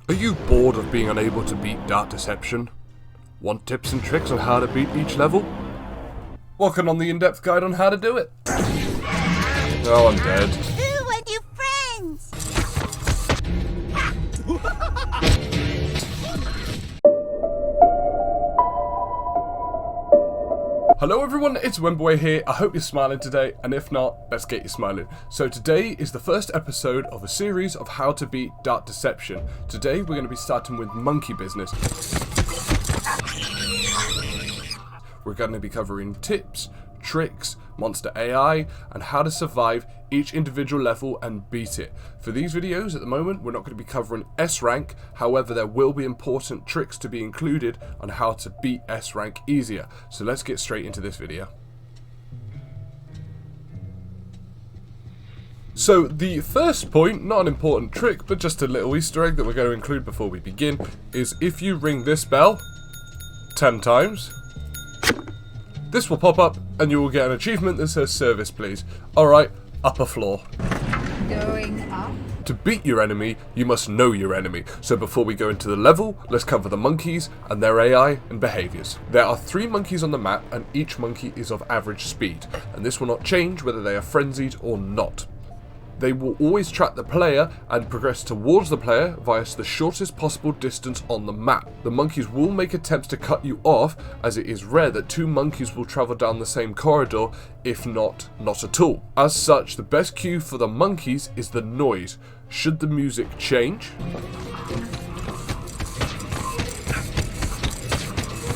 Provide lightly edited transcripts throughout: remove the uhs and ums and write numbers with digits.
Are you bored of being unable to beat Dart Deception? Want tips and tricks on how to beat each level? Welcome on the in-depth guide on how to do it. Oh, I'm dead. Who are your friends? Hello everyone, it's Wimboy here. I hope you're smiling today, and if not, let's get you smiling. So today is the first episode of a series of how to beat Dart Deception. Today we're going to be starting with monkey business. We're going to be covering tips, tricks, monster AI, and how to survive each individual level and beat it. For these videos at the moment we're not going to be covering S rank, however there will be important tricks to be included on how to beat S rank easier. So let's get straight into this video. So the first point, not an important trick but just a little Easter egg that we're going to include before we begin, is if you ring this bell 10 times, this will pop up and you will get an achievement that says service please. Alright, upper floor. Going up? To beat your enemy, you must know your enemy. So before we go into the level, let's cover the monkeys and their AI and behaviours. There are 3 monkeys on the map and each monkey is of average speed. And this will not change whether they are frenzied or not. They will always track the player and progress towards the player via the shortest possible distance on the map. The monkeys will make attempts to cut you off, as it is rare that 2 monkeys will travel down the same corridor, if not at all. As such, the best cue for the monkeys is the noise. Should the music change,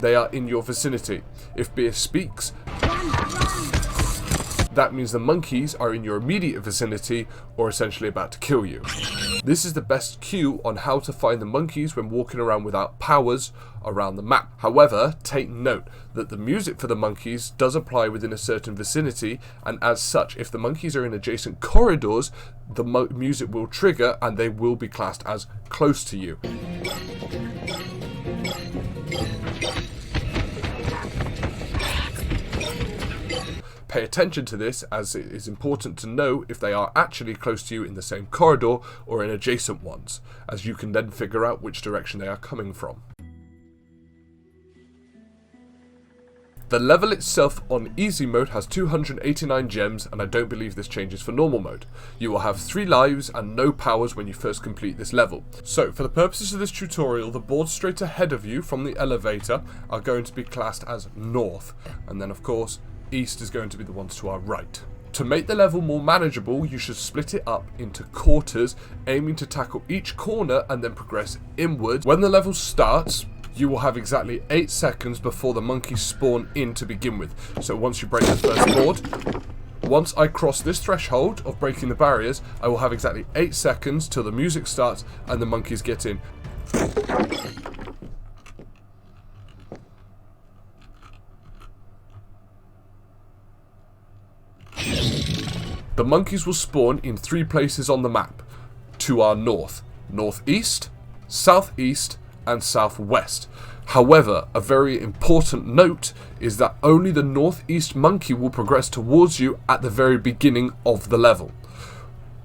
they are in your vicinity. If beer speaks, that means the monkeys are in your immediate vicinity or essentially about to kill you. This is the best cue on how to find the monkeys when walking around without powers around the map. However, take note that the music for the monkeys does apply within a certain vicinity, and as such, if the monkeys are in adjacent corridors, the music will trigger and they will be classed as close to you. Pay attention to this, as it is important to know if they are actually close to you in the same corridor or in adjacent ones, as you can then figure out which direction they are coming from. The level itself on easy mode has 289 gems, and I don't believe this changes for normal mode. You will have 3 lives and no powers when you first complete this level. So for the purposes of this tutorial, the boards straight ahead of you from the elevator are going to be classed as north, and then of course east is going to be the ones to our right. To make the level more manageable, you should split it up into quarters, aiming to tackle each corner and then progress inwards. When the level starts, you will have exactly 8 seconds before the monkeys spawn in to begin with. So once you break the first board, once I cross this threshold of breaking the barriers, I will have exactly 8 seconds till the music starts and the monkeys get in. The monkeys will spawn in 3 places on the map, to our north, northeast, southeast, and southwest. However, a very important note is that only the northeast monkey will progress towards you at the very beginning of the level.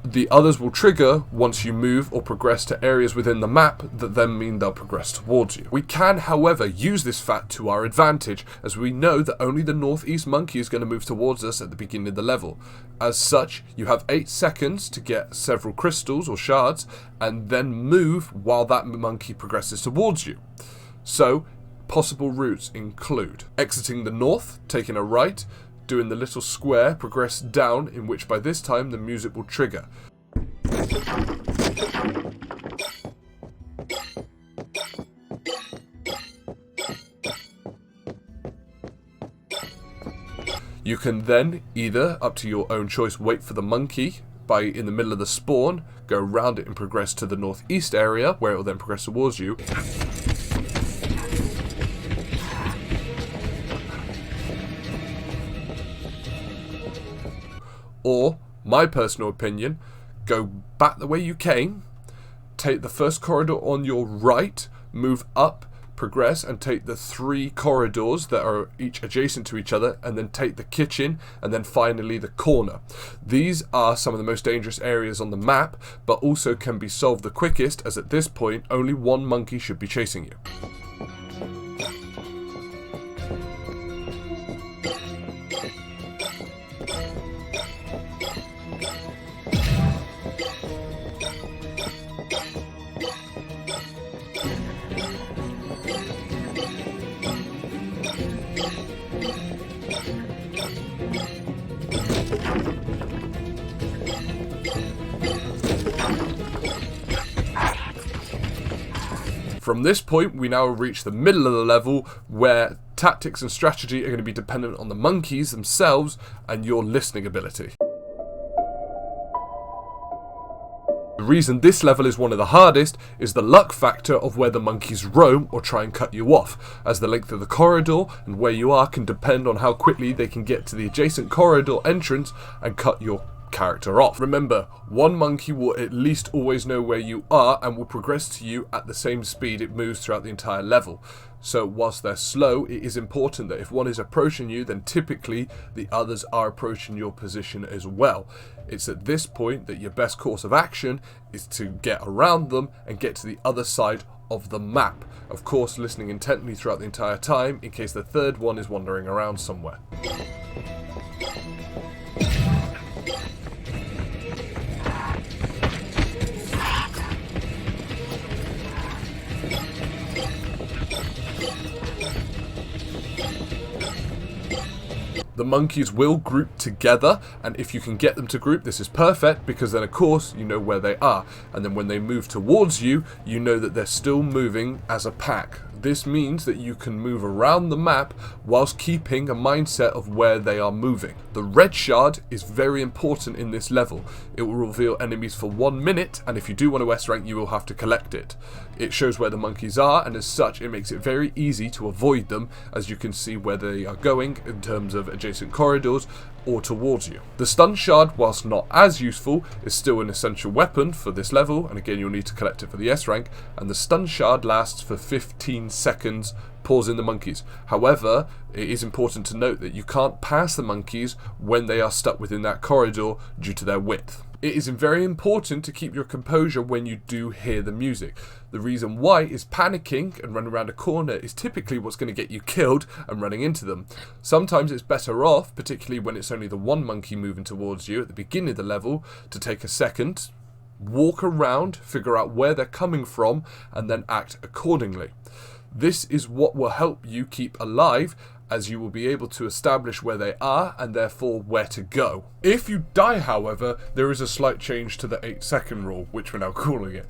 The others will trigger once you move or progress to areas within the map that then mean they'll progress towards you. We can, however, use this fact to our advantage, as we know that only the northeast monkey is going to move towards us at the beginning of the level. As such, you have 8 seconds to get several crystals or shards and then move while that monkey progresses towards you. So, possible routes include exiting the north, taking a right, doing the little square, progress down, in which by this time the music will trigger. You can then either, up to your own choice, wait for the monkey by in the middle of the spawn, go around it and progress to the northeast area where it will then progress towards you. Or, my personal opinion, go back the way you came, take the first corridor on your right, move up progress and take the 3 corridors that are each adjacent to each other, and then take the kitchen, and then finally the corner. These are some of the most dangerous areas on the map, but also can be solved the quickest, as at this point only 1 monkey should be chasing you. From this point, we now reach the middle of the level, where tactics and strategy are going to be dependent on the monkeys themselves and your listening ability. The reason this level is one of the hardest is the luck factor of where the monkeys roam or try and cut you off, as the length of the corridor and where you are can depend on how quickly they can get to the adjacent corridor entrance and cut your character off. Remember, 1 monkey will at least always know where you are and will progress to you at the same speed it moves throughout the entire level. So whilst they're slow, it is important that if one is approaching you, then typically the others are approaching your position as well. It's at this point that your best course of action is to get around them and get to the other side of the map. Of course, listening intently throughout the entire time in case the third one is wandering around somewhere. The monkeys will group together, and if you can get them to group, this is perfect, because then of course you know where they are, and then when they move towards you, you know that they're still moving as a pack. This means that you can move around the map whilst keeping a mindset of where they are moving. The red shard is very important in this level. It will reveal enemies for 1 minute, and if you do want to S rank, you will have to collect it. It shows where the monkeys are, and as such it makes it very easy to avoid them, as you can see where they are going in terms of adjacent corridors or towards you. The stun shard, whilst not as useful, is still an essential weapon for this level, and again you'll need to collect it for the S rank, and the stun shard lasts for 15 seconds, pausing the monkeys. However, it is important to note that you can't pass the monkeys when they are stuck within that corridor due to their width. It is very important to keep your composure when you do hear the music. The reason why is panicking and running around a corner is typically what's going to get you killed and running into them. Sometimes it's better off, particularly when it's only the 1 monkey moving towards you at the beginning of the level, to take a second, walk around, figure out where they're coming from, and then act accordingly. This is what will help you keep alive, as you will be able to establish where they are and therefore where to go. If you die, however, there is a slight change to the 8-second rule, which we're now calling it.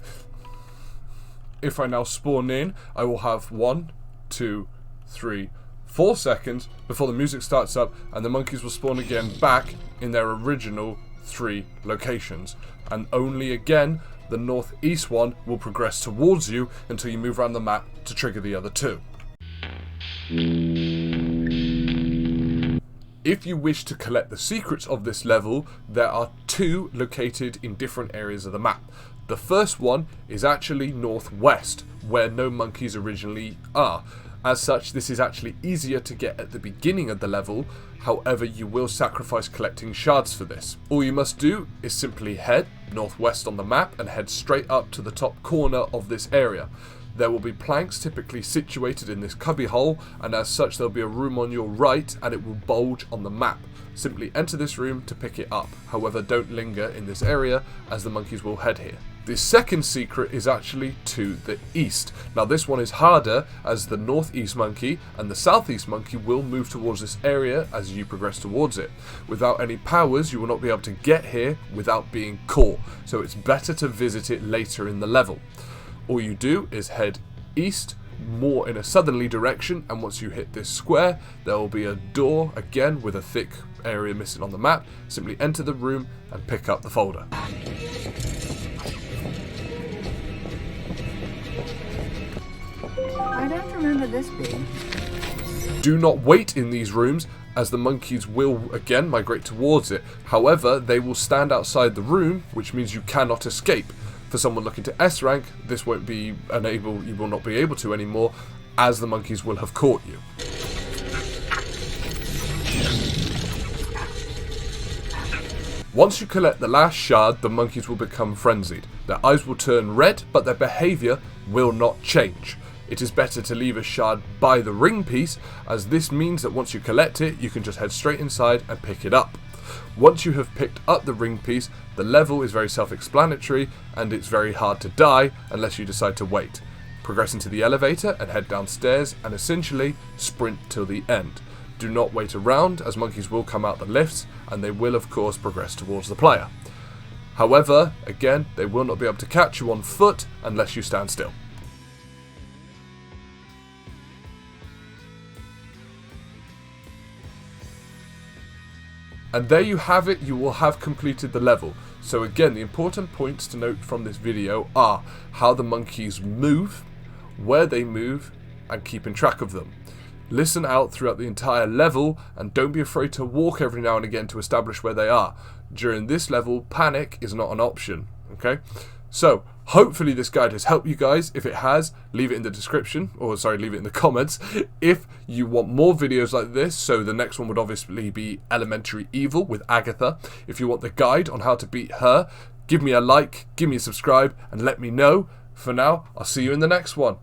If I now spawn in, I will have 1, 2, 3, 4 seconds before the music starts up, and the monkeys will spawn again back in their original 3 locations. And only again, the northeast one will progress towards you until you move around the map to trigger the other 2. If you wish to collect the secrets of this level, there are 2 located in different areas of the map. The first one is actually northwest, where no monkeys originally are. As such, this is actually easier to get at the beginning of the level, however you will sacrifice collecting shards for this. All you must do is simply head northwest on the map and head straight up to the top corner of this area. There will be planks typically situated in this cubby hole, and as such there'll be a room on your right and it will bulge on the map. Simply enter this room to pick it up. However, don't linger in this area as the monkeys will head here. The second secret is actually to the east. Now this one is harder, as the northeast monkey and the southeast monkey will move towards this area as you progress towards it. Without any powers, you will not be able to get here without being caught, so it's better to visit it later in the level. All you do is head east, more in a southerly direction, and once you hit this square, there will be a door again with a thick area missing on the map. Simply enter the room and pick up the folder. I don't remember this being. Do not wait in these rooms, as the monkeys will again migrate towards it. However, they will stand outside the room, which means you cannot escape. For someone looking to S rank, this won't be you will not be able to anymore, as the monkeys will have caught you. Once you collect the last shard, the monkeys will become frenzied. Their eyes will turn red, but their behaviour will not change. It is better to leave a shard by the ring piece, as this means that once you collect it, you can just head straight inside and pick it up. Once you have picked up the ring piece, the level is very self-explanatory, and it's very hard to die unless you decide to wait. Progress into the elevator and head downstairs, and essentially sprint till the end. Do not wait around, as monkeys will come out the lifts, and they will of course progress towards the player. However, again, they will not be able to catch you on foot unless you stand still. And there you have it, you will have completed the level. So again, the important points to note from this video are how the monkeys move, where they move, and keeping track of them. Listen out throughout the entire level, and don't be afraid to walk every now and again to establish where they are. During this level, panic is not an option, okay? So, hopefully this guide has helped you guys. If it has, leave it in the description, or sorry, leave it in the comments. If you want more videos like this, so the next one would obviously be Elementary Evil with Agatha. If you want the guide on how to beat her, give me a like, give me a subscribe, and let me know. For now, I'll see you in the next one.